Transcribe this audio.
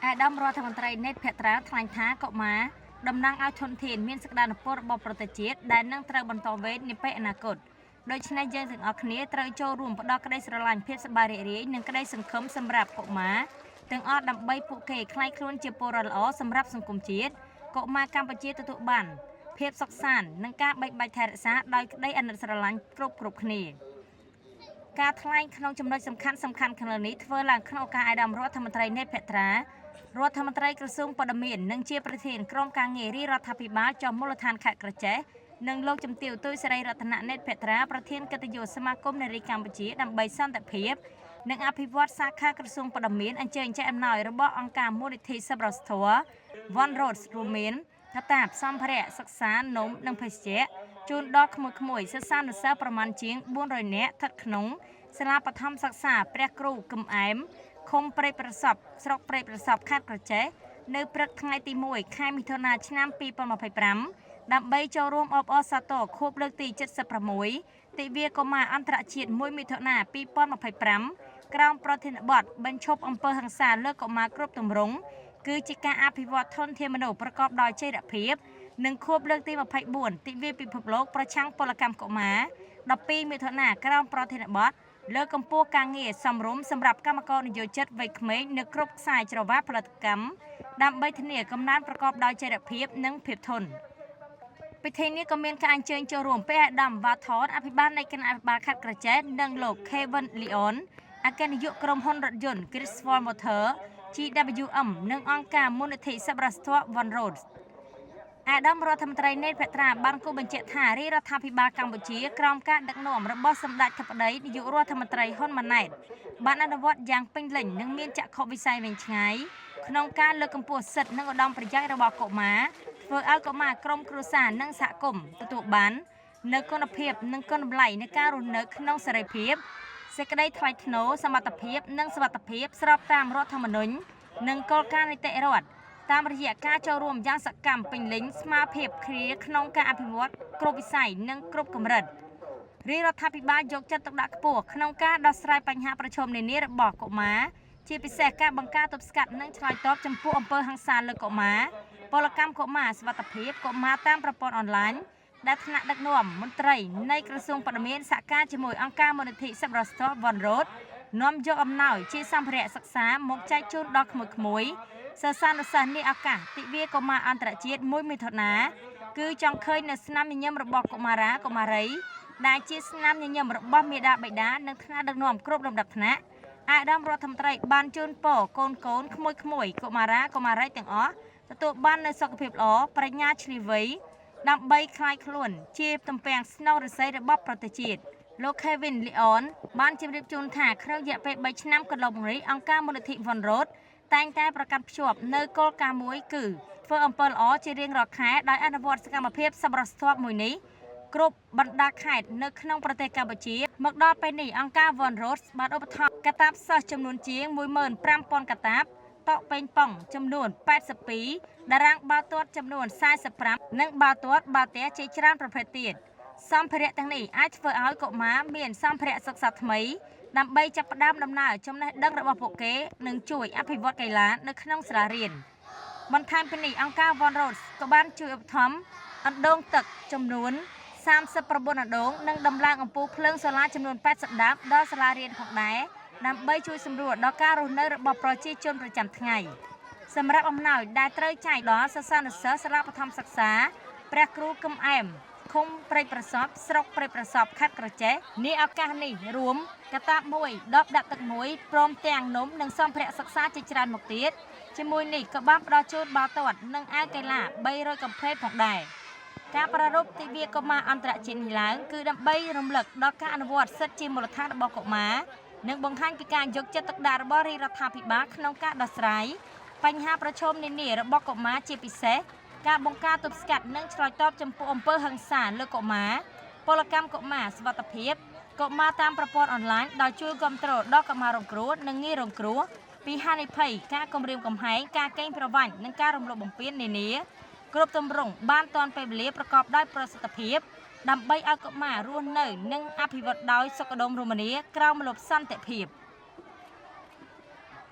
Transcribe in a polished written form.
អាដាមរដ្ឋមន្ត្រីណេតភក្ត្រាថ្លែងថាកុមារតំណាងឲ្យធនធានមានសក្តានុពលរបស់ប្រទេសជាតិដែលនឹងត្រូវបន្តវេននាពេលអនាគតដូច្នេះយើងទាំងអស់គ្នាត្រូវចូលរួមផ្ដល់ក្តីស្រឡាញ់ភាពសប្បាយរីករាយនិងក្តីសង្ឃឹមសម្រាប់កុមារទាំងអស់ដើម្បីពួកគេក្លាយខ្លួនជាពលរដ្ឋល្អសម្រាប់សង្គមជាតិកុមារកម្ពុជាទទួលបានភាពសុខសាន្តនិងការបែកបាច់ថែរក្សាដោយក្តីអាណិតស្រឡាញ់គ្រប់គ្នាការថ្លែងក្នុងចំណុចសំខាន់ខាងលើនេះធ្វើឡើងក្នុងឱកាសអាដាមរដ្ឋមន្ត្រីណេតភក្ត្រារដ្ឋមន្ត្រីក្រសួងព័ត៌មាននិងជាប្រធានក្រុមការងាររដ្ឋាភិបាលចុះមូលដ្ឋានខេត្តក្រចេះនិងលោកជំទាវទុយសេរីរតនៈណេតភក្ត្រាប្រធានកិត្តិយសសមាគមនារីកម្ពុជាដើម្បីសន្តិភាពនិងអភិវឌ្ឍសាខាក្រសួងព័ត៌មានអញ្ជើញចែកអំណោយរបស់អង្គការមូលនិធិសប្បុរសធម៌ One Road រួមមានកតាបសម្ភារៈសិក្សានំនិងភេសជ្ជៈជូនដល់ក្មួយសិស្សានុសិស្សប្រមាណជាង400នាក់ស្ថិតក្នុងសាលាបឋមសិក្សាព្រះគ្រូកឹមអែមឃុំព្រែកប្រសពស្រុកព្រែកប្រសពខេត្តក្រចេះនៅព្រឹកថ្ងៃទី1ខែមិថុនាឆ្នាំ2025ដើម្បីចូលរួមអបអរសាទរខួបលើកទី76ទិវាកុមារអន្តរជាតិ1មិថុនា2025ក្រោមប្រធានបទបញ្ឈប់អំពើហិង្សាលើកុមារគ្រប់ទម្រង់គឺជាការអភិវឌ្ឍធនធានមនុស្សប្រកបដោយចីរភាពនិងខួបលើកទី24ទិវាពិភពលោកប្រឆាំងពលកម្មកុមារ12មិថុនាក្រោមប្រធានបទលើកកម្ពស់ការងារសមរម្យសម្រាប់កម្មករនិយោជិតវ័យក្មេងនៅគ្រប់ខ្សែច្រវាក់ផលិតកម្មដើម្បីធានាកំណើនប្រកបដោយចីរភាពនិងភាពធន់ពិធីនេះក៏មានការអញ្ជើញចូលរួមពីអាដាមវ៉ាថតអភិបាលនៃគណៈអភិបាលខេត្តក្រចេះនិងលោក Kevin Leon អគ្គនាយកក្រុមហ៊ុនរថយន្ត Criswell Motor GWM និងអង្គការមូលនិធិសប្បុរសធម៌ One Road អាដាមរដ្ឋមន្ត្រីណេតភក្ត្រាបានគូបញ្ជាក់ថារដ្ឋាភិបាលកម្ពុជាក្រោមការដឹកនាំរបស់សម្ដេចធិបតីនាយករដ្ឋមន្ត្រីហ៊ុនម៉ាណែតបានអនុវត្តយ៉ាងពេញលេញនិងមានចក្ខុវិស័យវែងឆ្ងាយក្នុងការលើកកម្ពស់សិទ្ធិនិងឧត្តមប្រយោជន៍របស់កុមារធ្វើឲ្យកុមារក្រុមគ្រួសារនិងសហគមន៍ទទួលបាននូវគុណភាពនិងគុណតម្លៃនៃការរស់នៅក្នុងសេរីភាពសេចក្តីថ្លៃថ្នូរសមត្ថភាពនិងសុវត្ថិភាពស្របតាមរដ្ឋធម្មនុញ្ញនិងគោលការណ៍នីតិរដ្ឋតាមរយៈការចូលរួមយ៉ាងសកម្មពេញលេញស្មារភាពគ្នាក្នុងការអភិវឌ្ឍគ្រប់វិស័យនិងគ្រប់កម្រិតរដ្ឋាភិបាលយកចិត្តទុកដាក់ខ្ពស់ក្នុងការដោះស្រាយបញ្ហាប្រឈមនានារបស់កុមារជាពិសេសការបង្ការទប់ស្កាត់និងឆ្លើយតបចំពោះអំពើហិង្សាលើកុមារពលកម្មកុមារសុវត្ថិភាពកុមារតាមប្រព័ន្ធអនឡាញដែលថ្នាក់ដឹកនាំមន្ត្រីនៃក្រសួងព័ត៌មានសហការជាមួយអង្គការមូលនិធិសប្បុរសធម៌ One Road នាំយកអំណោយជាសម្ភារៈសិក្សាមកចែកជូនដល់ក្មួយសិស្សានុសិស្សនេះឱកាសទិវាកុមារអន្តរជាតិ1មិថុនាគឺចង់ឃើញនៅស្នាមញញឹមរបស់កុមារាកុមារីដែលជាស្នាមញញឹមរបស់មាតាបិតានិងថ្នាក់ដឹកនាំគ្រប់លំដាប់ថ្នាក់អាដាមរដ្ឋមន្ត្រីបានជូនពរកូនក្មួយកុមារាកុមារីទាំងអស់ទទួលបាននូវសុខភាពល្អប្រាជ្ញាឈ្លាសវៃដើម្បីคลายខ្លួនជាទំពាំងស្នូលរិស័យរបស់ប្រទេសជាតិលោក Kevin Leon បានជម្រាបជូនថាក្នុងរយៈពេល3ឆ្នាំកន្លងមកនេះអង្គការមូលនិធិ One Road តែងតែប្រកាន់ភ្ជាប់នៅគោលការណ៍មួយគឺធ្វើអំពើល្អជារៀងរាល់ខែដោយអនុវត្តសកម្មភាពសប្បុរសធម៌មួយនេះគ្រប់បណ្ដាខេត្តនៅក្នុងប្រទេសកម្ពុជាមកដល់ពេលនេះអង្គការ One Road បានឧបត្ថម្ភកាតាបសិស្សចំនួនជាង 15,000 កាតាបតកប៉េងប៉ុងចំនួន82តារាងបាល់ទាត់ចំនួន45និងបាល់ទាត់បាល់ទះជាច្រើនប្រភេទទៀតសម្ភារៈទាំងនេះអាចធ្វើឲ្យកុមារមានសម្ភារៈសិក្សាថ្មីដើម្បីចាប់ផ្ដើមដំណើរចំណេះដឹងរបស់ពួកគេនិងជួយអភិវឌ្ឍកីឡានៅក្នុងសាលារៀនបន្ថែមពីនេះអង្គការ One Road ក៏បានជួយឧបត្ថម្ភអណ្ដូងទឹកចំនួន39អណ្ដូងនិងដំឡើងអំពូលភ្លើងសូឡាចំនួន80ដាបដល់សាលារៀនផងដែរដើម្បីជួយសម្រួលដល់ការរស់នៅរបស់ប្រជាជនប្រចាំថ្ងៃសម្រាប់អំណោយដែលត្រូវចែកដល់សិស្សានុសិស្សសាលាបឋមសិក្សាព្រះគ្រូកឹមអែមឃុំព្រែកប្រសពស្រុកព្រែកប្រសពខេត្តក្រចេះនេះឱកាសនេះរួមកាតាបមួយដបដាក់ទឹកមួយព្រមទាំងនំនិងសម្ភារៈសិក្សាជាច្រើនមុខទៀតជាមួយនេះក៏បានផ្ដល់ជូនបាល់ទាត់និងអាវកីឡា300កំភ្លែតផងដែរការប្រារព្ធទិវាកុមារអន្តរជាតិនេះឡើងគឺដើម្បីរំលឹកដល់ការអនុវត្តសិទ្ធិជាមូលដ្ឋានរបស់កុមារនិងបង្ហាញពីការយកចិត្តទុកដាក់របស់រដ្ឋាភិបាលក្នុងការដោះស្រាយបញ្ហាប្រឈមនានារបស់កុមារជាពិសេសការបង្ការទប់ស្កាត់និងឆ្លើយតបចំពោះអំពើហិង្សាលើកុមារពលកម្មកុមារសុវត្ថិភាពកុមារតាមប្រព័ន្ធអនឡាញដោយជួយគ្រប់គ្រងដល់កុមាររងគ្រោះនិងងាយរងគ្រោះពីហានិភ័យការគំរាមកំហែងការកេងប្រវ័ញ្ចនិងការរំលោភបំពាននានាគ្រប់ទម្រង់បានទាន់ពេលវេលាប្រកបដោយប្រសិទ្ធភាពដើម្បីឲ្យកុមាររស់នៅនិងអភិវឌ្ឍដោយសុខដុមរមនាក្រោមម្លប់សន្តិភាព